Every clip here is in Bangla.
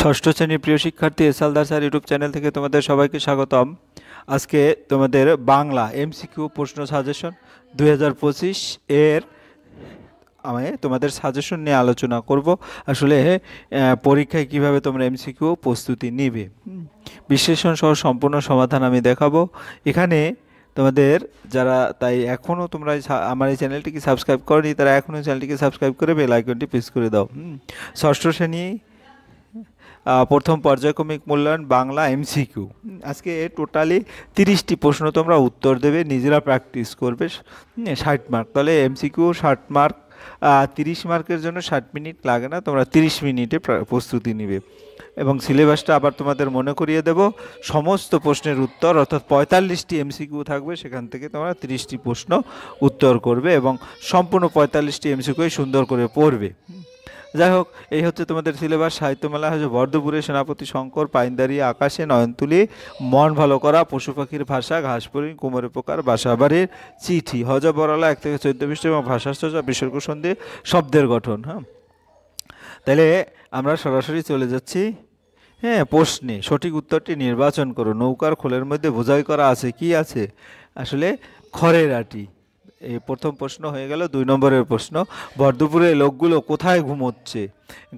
ষষ্ঠ শ্রেণীর প্রিয় শিক্ষার্থী এসএলদার স্যার ইউটিউব চ্যানেল থেকে তোমাদের সবাইকে স্বাগতম। আজকে তোমাদের বাংলা এমসিকিউ প্রশ্ন সাজেশন 2025 এর আমি তোমাদের সাজেশন নিয়ে আলোচনা করব। আসলে পরীক্ষায় কিভাবে তোমরা এমসিকিউ প্রস্তুতি নিবে, বিশ্লেষণ সহ সম্পূর্ণ সমাধান আমি দেখাবো এখানে। তোমাদের যারা তাই এখনও তোমরা আমার এই চ্যানেলটিকে সাবস্ক্রাইব করনি, তারা এখনও চ্যানেলটিকে সাবস্ক্রাইব করে বেল আইকনটি প্রেস করে দাও। ষষ্ঠ শ্রেণী প্রথম পর্যায়ক্রমিক মূল্যায়ন বাংলা এমসিকিউ। আজকে টোটালি 30টি প্রশ্ন তোমরা উত্তর দেবে, নিজেরা প্র্যাকটিস করবে। 60 মার্ক, তাহলে এমসিকিউ 60 মার্ক। 30 মার্কের জন্য 60 মিনিট লাগে না, তোমরা 30 মিনিটে প্রস্তুতি নিবে। এবং সিলেবাসটা আবার তোমাদের মনে করিয়ে দেব। সমস্ত প্রশ্নের উত্তর অর্থাৎ 45টি এমসিকিউ থাকবে, সেখান থেকে তোমরা 30টি প্রশ্ন উত্তর করবে এবং সম্পূর্ণ 45টি এমসিকিউ সুন্দর করে পড়বে। যাই হোক, এই হচ্ছে তোমাদের সিলেবাস। সাহিত্যমেলা হচ্ছে বর্ধপুরে, সেনাপতি শঙ্কর, পাইনদারি, আকাশে, নয়নতুলি, মন ভালো করা, পশু পাখির ভাষা, ঘাসফড়িং, কুমোরে পোকার বাসাবাড়ির চিঠি, হজবরলা 1 থেকে 14 পৃষ্ঠা এবং ভাষাশ্চর্য, বিসর্গ সন্ধি, শব্দের গঠন। তাহলে আমরা সরাসরি চলে যাচ্ছি প্রশ্নে। সঠিক উত্তরটি নির্বাচন করো। নৌকার খোলের মধ্যে বোঝাই করা আছে, কি আছে? আসলে খড়ের আটি। এই প্রথম প্রশ্ন হয়ে গেল। 2 নম্বরের প্রশ্ন, বর্ধপুরের লোকগুলো কোথায় ঘুমোচ্ছে?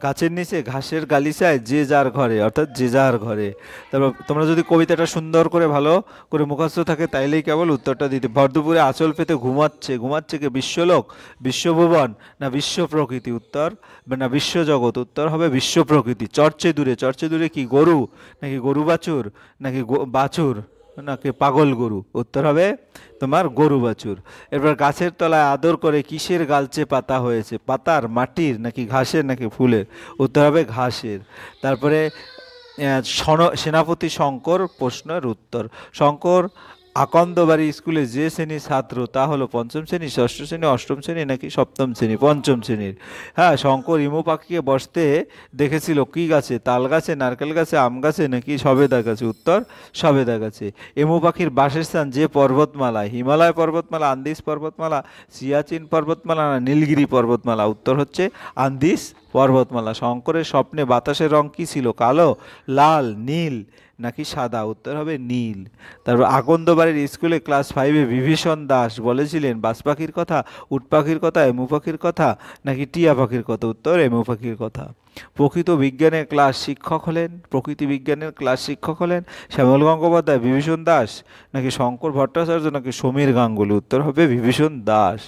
গাছের নিচে, ঘাসের গালিচায়, যে যার ঘরে, অর্থাৎ যে যার ঘরে। তারপর তোমরা যদি কবিতাটা সুন্দর করে ভালো করে মুখস্থ থাকে তাইলেই কেবল উত্তরটা দিতে। বর্ধপুরে আঁচল পেতে ঘুমাচ্ছে, ঘুমাচ্ছে কে? বিশ্বলোক, বিশ্বভুবন না বিশ্ব প্রকৃতি? উত্তর না বিশ্বজগৎ, উত্তর হবে বিশ্ব প্রকৃতি। চর্চে দূরে, চর্চে দূরে কি? গরু নাকি গরু বাছুর নাকি বাছুর নাকি পাগল গরু? উত্তর হবে তোমার গরু বাছুর। এরপর গাছের তলায় আদর করে কিসের গালচে পাতা হয়েছে? পাতার, মাটির নাকি ঘাসের নাকি ফুলের? উত্তর হবে ঘাসের। তারপরে সেনাপতি শঙ্কর প্রশ্নের উত্তর। শঙ্কর আকন্দবাড়ি স্কুলে যে শ্রেণীর ছাত্র তা হলো 5ম শ্রেণী, 6ষ্ঠ শ্রেণী, 8ম শ্রেণী নাকি 7ম শ্রেণী? 5ম শ্রেণীর। শঙ্কর ইমু পাখিকে বসতে দেখেছিল কি গাছে? তাল গাছে, নারকেল গাছে, আম গাছে নাকি সবেদা গাছে? উত্তর সবেদা গাছে। এমু পাখির বাসস্থান যে পর্বতমালা? হিমালয় পর্বতমালা, আন্দিজ পর্বতমালা, সিয়াচিন পর্বতমালা না নীলগিরি পর্বতমালা? উত্তর হচ্ছে আন্দিজ পর্বতমালা। শঙ্করের স্বপ্নে বাতাসের রং কি ছিল? কালো, লাল, নীল নাকি সাদা? উত্তর হবে নীল। তারপর আকন্দবাড়ির স্কুলে ক্লাস 5-এ বিভীষণ দাস বলেছিলেন বাজ পাখির কথা, উট পাখির কথা, এমু পাখির কথা নাকি টিয়া পাখির কথা? উত্তর এমু পাখির কথা। প্রকৃতি বিজ্ঞানের ক্লাস শিক্ষক হলেন শ্যামল গঙ্গোপাধ্যায়, বিভীষণ দাস নাকি শঙ্কর ভট্টাচার্য নাকি সমীর গাঙ্গুলি? উত্তর হবে বিভীষণ দাস।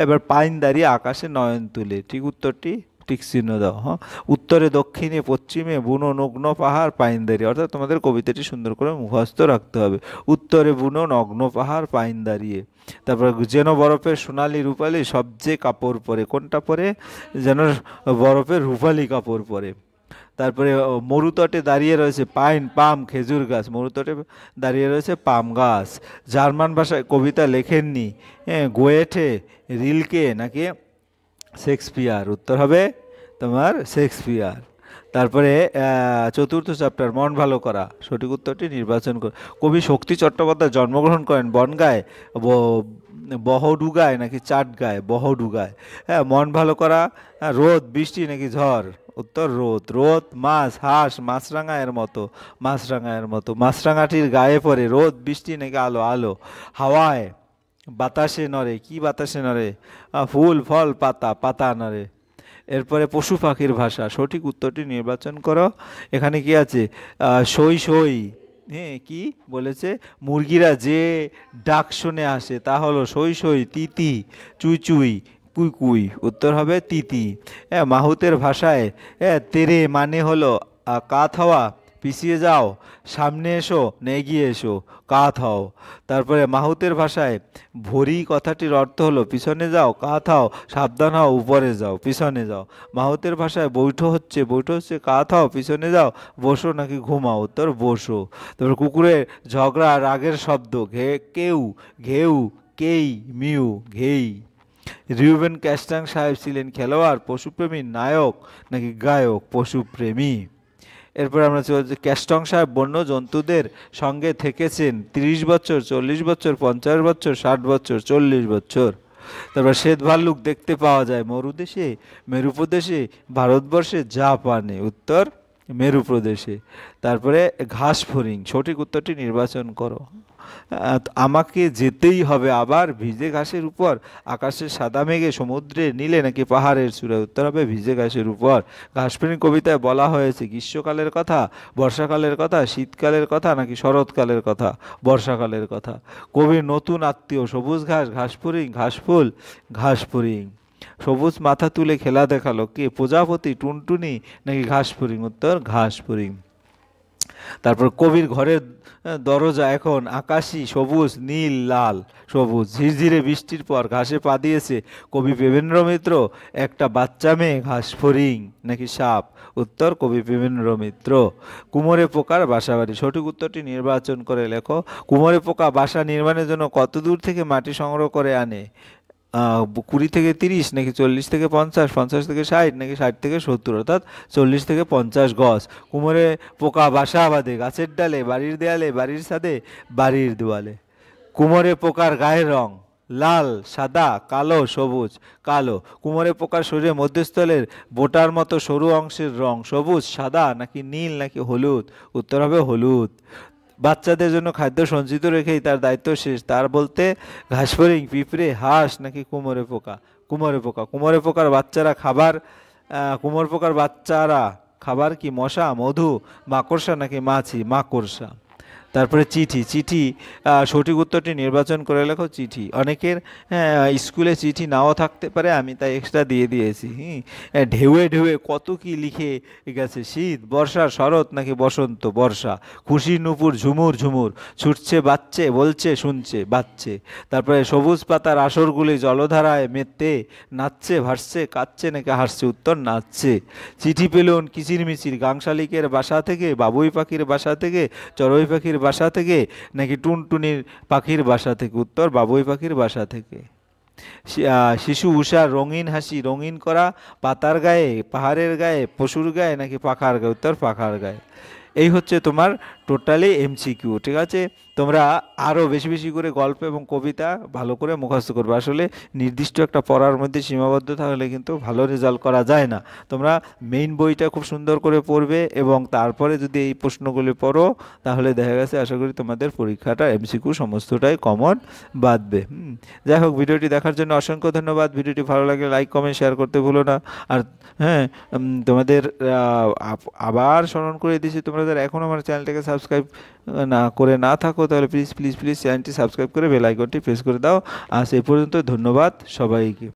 এবার পাইনদারি, আকাশে, নয়নতুলি, ঠিক উত্তরটি টিক চিহ্ন দাও। উত্তরে, দক্ষিণে, পশ্চিমে, বুনো নগ্ন পাহাড়, পাইনদারি। অর্থাৎ তোমাদের কবিতাটি সুন্দর করে মুখস্থ রাখতে হবে। উত্তরে বুনো নগ্ন পাহাড়, পাইন দাঁড়িয়ে। তারপর যেন বরফের সোনালি রূপালি সবচেয়ে কাপড় পরে, কোনটা পরে? যেন বরফের রূপালি কাপড় পরে। তারপরে মরুতটে দাঁড়িয়ে রয়েছে পাইন, পাম, খেজুর গাছ। মরুতটে দাঁড়িয়ে রয়েছে পাম গাছ। জার্মান ভাষায় কবিতা লেখেননি গোয়েথে, রিলকে নাকি শেক্সপিয়ার? উত্তর হবে তোমার শেক্সপিয়ার। তারপরে 4র্থ চ্যাপ্টার মন ভালো করা, সঠিক উত্তরটি নির্বাচন কর। কবি শক্তি চট্টোপাধ্যায় জন্মগ্রহণ করেন বনগাঁয়, বহডুগায় নাকি চাটগাঁয়? বহডুগায়। মন ভালো করা, রোদ, বৃষ্টি নাকি ঝড়? উত্তর রোদ। রোদ, মাছ, হাঁস, মাছরাঙায়ের মতো, মাছরাঙায়ের মতো। মাছরাঙাটির গায়ে পড়ে রোদ, বৃষ্টি নাকি আলো? আলো। হাওয়ায়, বাতাসে নড়ে, কি বাতাসে নড়ে? ফুল, ফল, পাতা, পাতা নড়ে। এরপরে পশু পাখির ভাষা, সঠিক উত্তরটি নির্বাচন করো। এখানে কি আছে? সই সই, কি বলেছে? মুরগিরা যে ডাক শুনে আসে তা হলো সই সই, তিতি, চুই চুই, কুই কুই। উত্তর হবে তিতি। মাহুতের ভাষায় তেরে মানে হলো কাত হওয়া, পিছিয়ে যাও, সামনে এসো না এগিয়ে এসো, কাত হও। তারপরে মাহুতের ভাষায় ভরি কথাটির অর্থ হলো পিছনে যাও, কাত হও, সাবধান হও, উপরে যাও, পিছনে যাও। মাহুতের ভাষায় বৈঠো হচ্ছে কাত হও, পিছনে যাও, বসো নাকি ঘুমাও? উত্তর বসো। তারপরে কুকুরের ঝগড়া, রাগের শব্দ, কেউ, ঘেউ, কেই, মিউ, ঘেই। রিউবেন ক্যাস্টাং সাহেব ছিলেন খেলোয়াড়, পশুপ্রেমী, নায়ক নাকি গায়ক? পশুপ্রেমী। এরপর আমরা চলছি, ক্যাস্টং সাহেব বন্য জন্তুদের সঙ্গে থেকেছেন 30 বছর, 40 বছর, 50 বছর, 60 বছর, 40 বছর। তারপর শ্বেত ভাল্লুক দেখতে পাওয়া যায় মরুদেশে, মেরুপ্রদেশে, ভারতবর্ষে, জাপানে? উত্তর মেরু প্রদেশে। তারপরে ঘাস ফড়িং, সঠিক উত্তরটি নির্বাচন করো। আমাকে যেতেই হবে আবার ভিজে ঘাসের উপর, আকাশের সাদা মেঘে, সমুদ্রের নীলে, নাকি পাহাড়ের চূড়ায়? উত্তর হবে ভিজে ঘাসের উপর। ঘাস ফড়িং কবিতায় বলা হয়েছে গ্রীষ্মকালের কথা, বর্ষাকালের কথা, শীতকালের কথা, নাকি শরৎকালের কথা? বর্ষাকালের কথা। কবির নতুন আত্মীয় সবুজ ঘাস, ঘাস ফড়িং, ঘাস ফুল, ঘাস ফড়িং। সবুজ মাথা তুলে খেলা দেখালো কে? প্রজাপতি, টুনটুনি, নাকি ঘাস ফড়িং? উত্তর ঘাস ফড়িং। তারপর কবির ঘরের দরজা এখন আকাশি, সবুজ, নীল, লাল। সবুজ। ঝিরঝিরে বৃষ্টির পর ঘাসে পা দিয়েছে কবি প্রেমেন্দ্র মিত্র, একটা বাচ্চা মেয়ে, ঘাস ফড়িং, নাকি সাপ? উত্তর কবি প্রেমেন্দ্র মিত্র। কুমোরে পোকার বাসাবাড়ি, সঠিক উত্তরটি নির্বাচন করে লেখো। কুমোরে পোকা বাসা নির্মাণের জন্য কত দূর থেকে মাটি সংগ্রহ করে আনে? 20 থেকে 30, নাকি 40 থেকে 50, 50 থেকে 60, নাকি 60 থেকে 70? অর্থাৎ 40 থেকে 50 গজ। কুমোরে পোকা বাসা বাঁধে গাছের ডালে, বাড়ির দেয়ালে, বাড়ির ছাদে, বাড়ির দেওয়ালে। কুমোরে পোকার গায়ের রং লাল, সাদা, কালো, সবুজ? কালো। কুমোরে পোকার শরীরে মধ্যস্থলের বোটার মতো সরু অংশের রং সবুজ, সাদা, নাকি নীল, নাকি হলুদ? উত্তর হবে হলুদ। বাচ্চাদের জন্য খাদ্য সঞ্চিত রেখেই তার দায়িত্ব শেষ, তার বলতে ঘাস ফড়িং, পিঁপড়ে, হাঁস, নাকি কুমোরে পোকা? কুমোরে পোকা। কুমোরে পোকার বাচ্চারা খাবার কুমোর পোকার বাচ্চারা খাবার কি? মশা, মধু, মাকড়সা, নাকি মাছি? মাকড়সা। তারপরে চিঠি, চিঠি সঠিক উত্তরটি নির্বাচন করে লেখো। চিঠি। অনেকের স্কুলে চিঠি নাও থাকতে পারে, আমি তাই এক্সট্রা দিয়ে দিয়েছি। ঢেউয়ে ঢেউয়ে কত কি লিখে গেছে, শীত, বর্ষা, শরৎ, নাকি বসন্ত? বর্ষা। খুশির নূপুর ঝুমুর ঝুমুর, ছুটছে, বাজছে, বলছে, শুনছে, বাজছে। তারপরে সবুজ পাতার আসরগুলি জলধারায় মেতে নাচছে, ভাসছে, কাঁদছে, নাকি হাসছে? উত্তর নাচছে। চিঠি পেলুন কিচিরমিচির গাংশালিকের বাসা থেকে, বাবুই পাখির বাসা থেকে, চড়ুই পাখির বাসা থেকে, নাকি টুনটুনির পাখির বাসা থেকে? উত্তর বাবুই পাখির বাসা থেকে। শিশু উষার রঙিন হাসি রঙিন করা পাতার গায়ে, পাহাড়ের গায়ে, পশুর গায়ে, নাকি পাখার গায়ে? উত্তর পাখার গায়ে। এই হচ্ছে তোমার টোটালি এমসিকিউ। ঠিক আছে, তোমরা আরও বেশি বেশি করে গল্প এবং কবিতা ভালো করে মুখস্থ করবে। আসলে নির্দিষ্ট একটা পড়ার মধ্যে সীমাবদ্ধ থাকলে কিন্তু ভালো রেজাল্ট করা যায় না। তোমরা মেইন বইটা খুব সুন্দর করে পড়বে এবং তারপরে যদি এই প্রশ্নগুলি পড়ো তাহলে দেখা গেছে আশা করি তোমাদের পরীক্ষাটা এমসিকিউ সমস্তটাই কমন বাঁধবে। যাই হোক, ভিডিওটি দেখার জন্য অসংখ্য ধন্যবাদ। ভিডিওটি ভালো লাগলে লাইক, কমেন্ট, শেয়ার করতে ভুলো না। আর হ্যাঁ, তোমাদের আবার স্মরণ করে দিয়েছি, তোমরা যারা এখন আমার চ্যানেলটাকে সাবস্ক্রাইব না থাকো তাহলে প্লিজ প্লিজ প্লিজ চ্যানেলটি সাবস্ক্রাইব করে বেল আইকনটি প্রেস করে দাও। আজ এই পর্যন্ত, ধন্যবাদ সবাইকে।